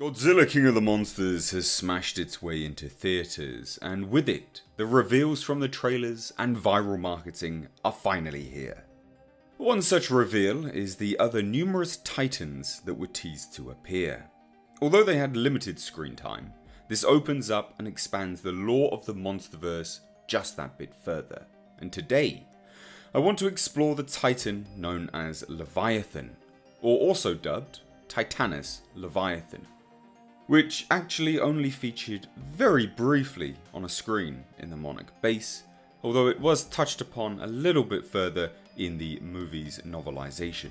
Godzilla King of the Monsters has smashed its way into theatres, and with it, the reveals from the trailers and viral marketing are finally here. One such reveal is the other numerous titans that were teased to appear. Although they had limited screen time, this opens up and expands the lore of the Monsterverse just that bit further, and today, I want to explore the titan known as Leviathan, or also dubbed Titanus Leviathan, which actually only featured very briefly on a screen in the Monarch base, although it was touched upon a little bit further in the movie's novelisation.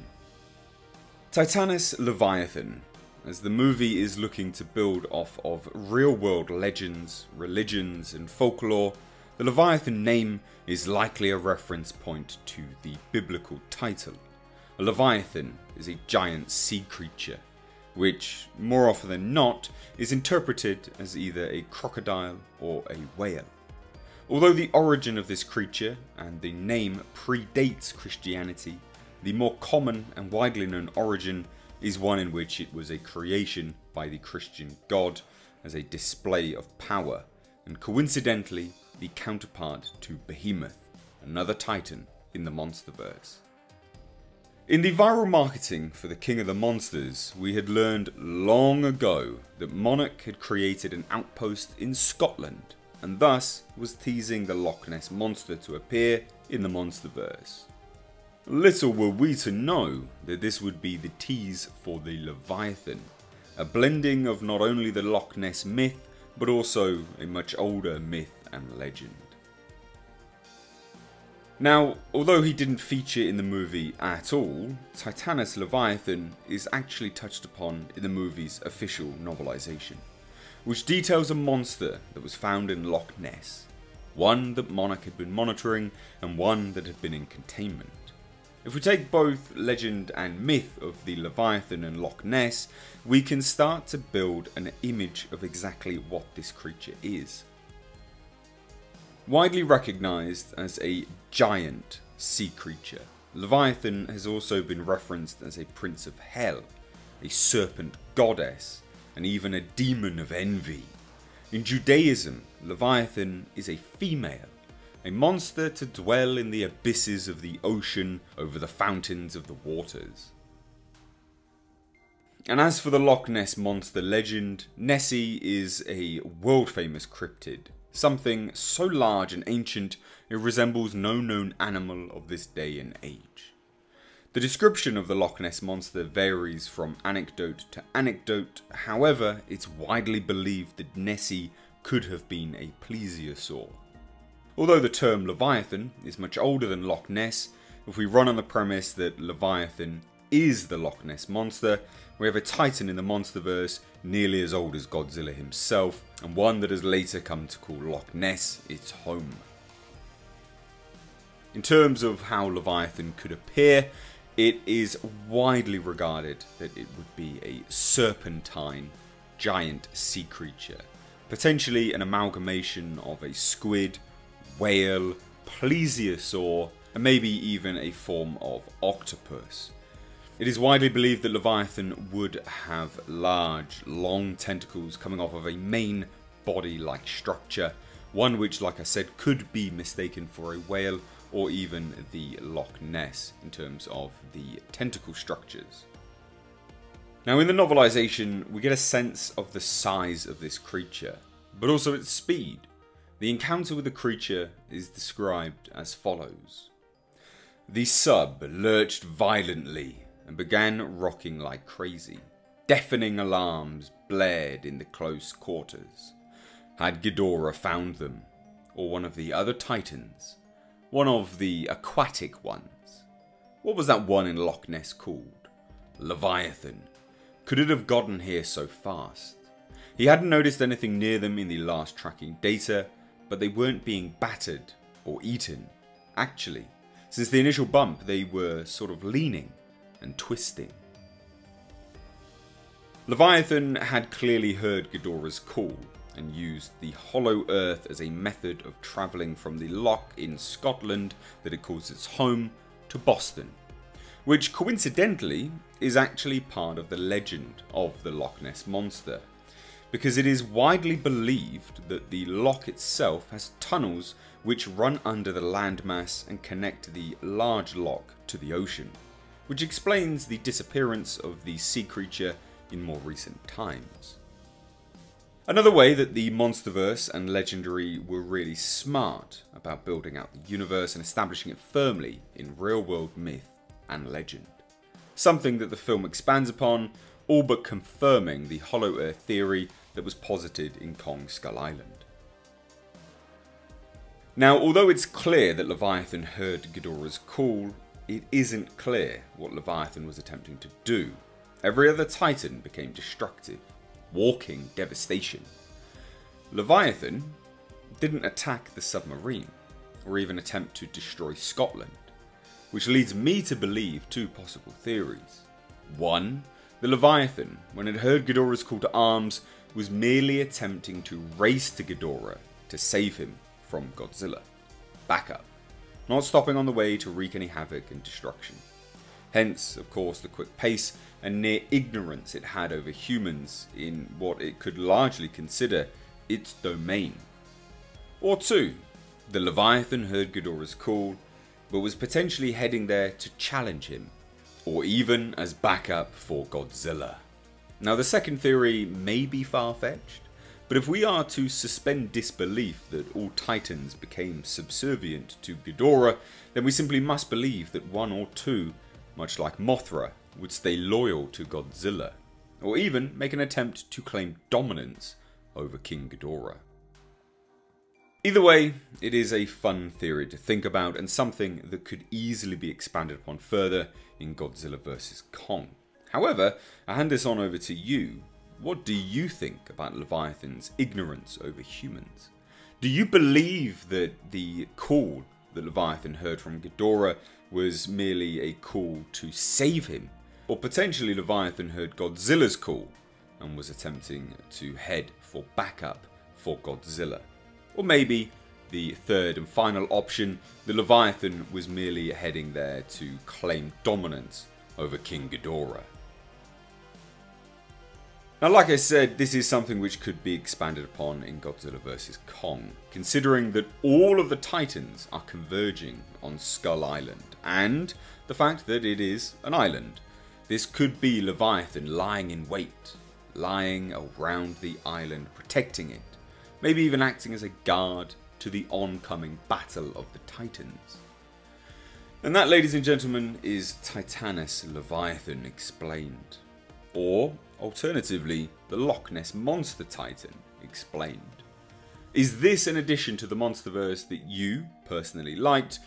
Titanus Leviathan, as the movie is looking to build off of real-world legends, religions and folklore, the Leviathan name is likely a reference point to the biblical title. A Leviathan is a giant sea creature, which, more often than not, is interpreted as either a crocodile or a whale. Although the origin of this creature and the name predates Christianity, the more common and widely known origin is one in which it was a creation by the Christian god as a display of power, and coincidentally the counterpart to Behemoth, another titan in the Monsterverse. In the viral marketing for the King of the Monsters, we had learned long ago that Monarch had created an outpost in Scotland, and thus was teasing the Loch Ness monster to appear in the Monsterverse. Little were we to know that this would be the tease for the Leviathan, a blending of not only the Loch Ness myth, but also a much older myth and legend. Now, although he didn't feature in the movie at all, Titanus Leviathan is actually touched upon in the movie's official novelisation, which details a monster that was found in Loch Ness, one that Monarch had been monitoring and one that had been in containment. If we take both legend and myth of the Leviathan and Loch Ness, we can start to build an image of exactly what this creature is. Widely recognised as a giant sea creature, Leviathan has also been referenced as a prince of hell, a serpent goddess, and even a demon of envy. In Judaism, Leviathan is a female, a monster to dwell in the abysses of the ocean over the fountains of the waters. And as for the Loch Ness monster legend, Nessie is a world famous cryptid. Something so large and ancient it resembles no known animal of this day and age. The description of the Loch Ness monster varies from anecdote to anecdote, however it's widely believed that Nessie could have been a plesiosaur. Although the term Leviathan is much older than Loch Ness, if we run on the premise that Leviathan is the Loch Ness monster, we have a titan in the Monsterverse nearly as old as Godzilla himself, and one that has later come to call Loch Ness its home. In terms of how Leviathan could appear, it is widely regarded that it would be a serpentine, giant sea creature, potentially an amalgamation of a squid, whale, plesiosaur, and maybe even a form of octopus. It is widely believed that Leviathan would have large, long tentacles coming off of a main body-like structure, one which, like I said, could be mistaken for a whale or even the Loch Ness in terms of the tentacle structures. Now in the novelisation, we get a sense of the size of this creature, but also its speed. The encounter with the creature is described as follows. The sub lurched violently and began rocking like crazy. Deafening alarms blared in the close quarters. Had Ghidorah found them, or one of the other titans? One of the aquatic ones? What was that one in Loch Ness called? Leviathan. Could it have gotten here so fast? He hadn't noticed anything near them in the last tracking data, but they weren't being battered or eaten. Actually, since the initial bump, they were sort of leaning and twisting. Leviathan had clearly heard Ghidorah's call and used the hollow earth as a method of travelling from the loch in Scotland that it calls its home to Boston, which coincidentally is actually part of the legend of the Loch Ness Monster, because it is widely believed that the loch itself has tunnels which run under the landmass and connect the large loch to the ocean, which explains the disappearance of the sea creature in more recent times. Another way that the Monsterverse and Legendary were really smart about building out the universe and establishing it firmly in real-world myth and legend. Something that the film expands upon, all but confirming the Hollow Earth theory that was posited in Kong Skull Island. Now, although it's clear that Leviathan heard Ghidorah's call, it isn't clear what Leviathan was attempting to do. Every other Titan became destructive, walking devastation. Leviathan didn't attack the submarine, or even attempt to destroy Scotland, which leads me to believe two possible theories. One, the Leviathan, when it heard Ghidorah's call to arms, was merely attempting to race to Ghidorah to save him from Godzilla. Backup, not stopping on the way to wreak any havoc and destruction. Hence, of course, the quick pace and near ignorance it had over humans in what it could largely consider its domain. Or two, the Leviathan heard Ghidorah's call, but was potentially heading there to challenge him, or even as backup for Godzilla. Now, the second theory may be far-fetched, but if we are to suspend disbelief that all Titans became subservient to Ghidorah, then we simply must believe that one or two, much like Mothra, would stay loyal to Godzilla, or even make an attempt to claim dominance over King Ghidorah. Either way, it is a fun theory to think about and something that could easily be expanded upon further in Godzilla vs. Kong. However, I hand this on over to you. What do you think about Leviathan's ignorance over humans? Do you believe that the call that Leviathan heard from Ghidorah was merely a call to save him? Or potentially Leviathan heard Godzilla's call and was attempting to head for backup for Godzilla? Or maybe the third and final option, the Leviathan was merely heading there to claim dominance over King Ghidorah. Now, like I said, this is something which could be expanded upon in Godzilla vs. Kong, considering that all of the Titans are converging on Skull Island, and the fact that it is an island. This could be Leviathan lying in wait, lying around the island, protecting it, maybe even acting as a guard to the oncoming battle of the Titans. And that, ladies and gentlemen, is Titanus Leviathan explained. Or, alternatively, the Loch Ness Monster Titan explained. Is this an addition to the Monsterverse that you personally liked,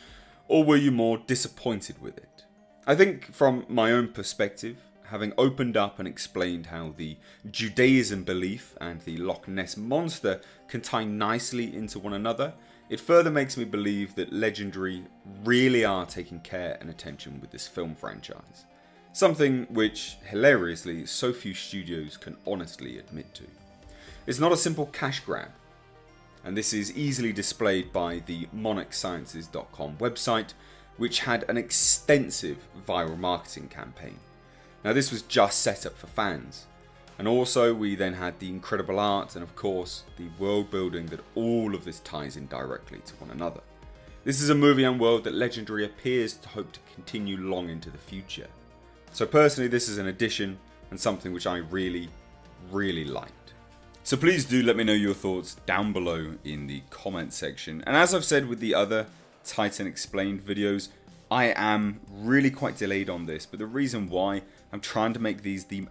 or were you more disappointed with it? I think from my own perspective, having opened up and explained how the Judaism belief and the Loch Ness Monster can tie nicely into one another, it further makes me believe that Legendary really are taking care and attention with this film franchise. Something which, hilariously, so few studios can honestly admit to. It's not a simple cash grab, and this is easily displayed by the monarchsciences.com website, which had an extensive viral marketing campaign. Now, this was just set up for fans, and also we then had the incredible art and of course the world building that all of this ties in directly to one another. This is a movie and world that Legendary appears to hope to continue long into the future. So personally, this is an addition and something which I really liked. So please do let me know your thoughts down below in the comment section. And as I've said with the other Titan Explained videos, I am really quite delayed on this, but the reason why, I'm trying to make these the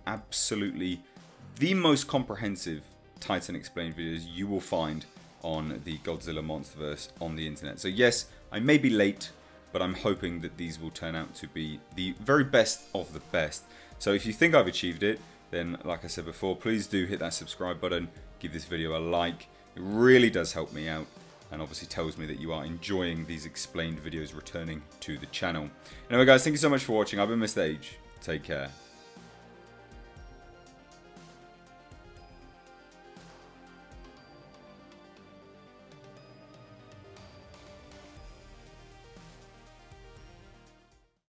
most comprehensive Titan Explained videos you will find on the Godzilla Monsterverse on the internet. So yes, I may be late, but I'm hoping that these will turn out to be the very best of the best. So if you think I've achieved it, then like I said before, please do hit that subscribe button, give this video a like. It really does help me out, and obviously tells me that you are enjoying these explained videos returning to the channel. Anyway guys, thank you so much for watching. I've been Mr. H. Take care.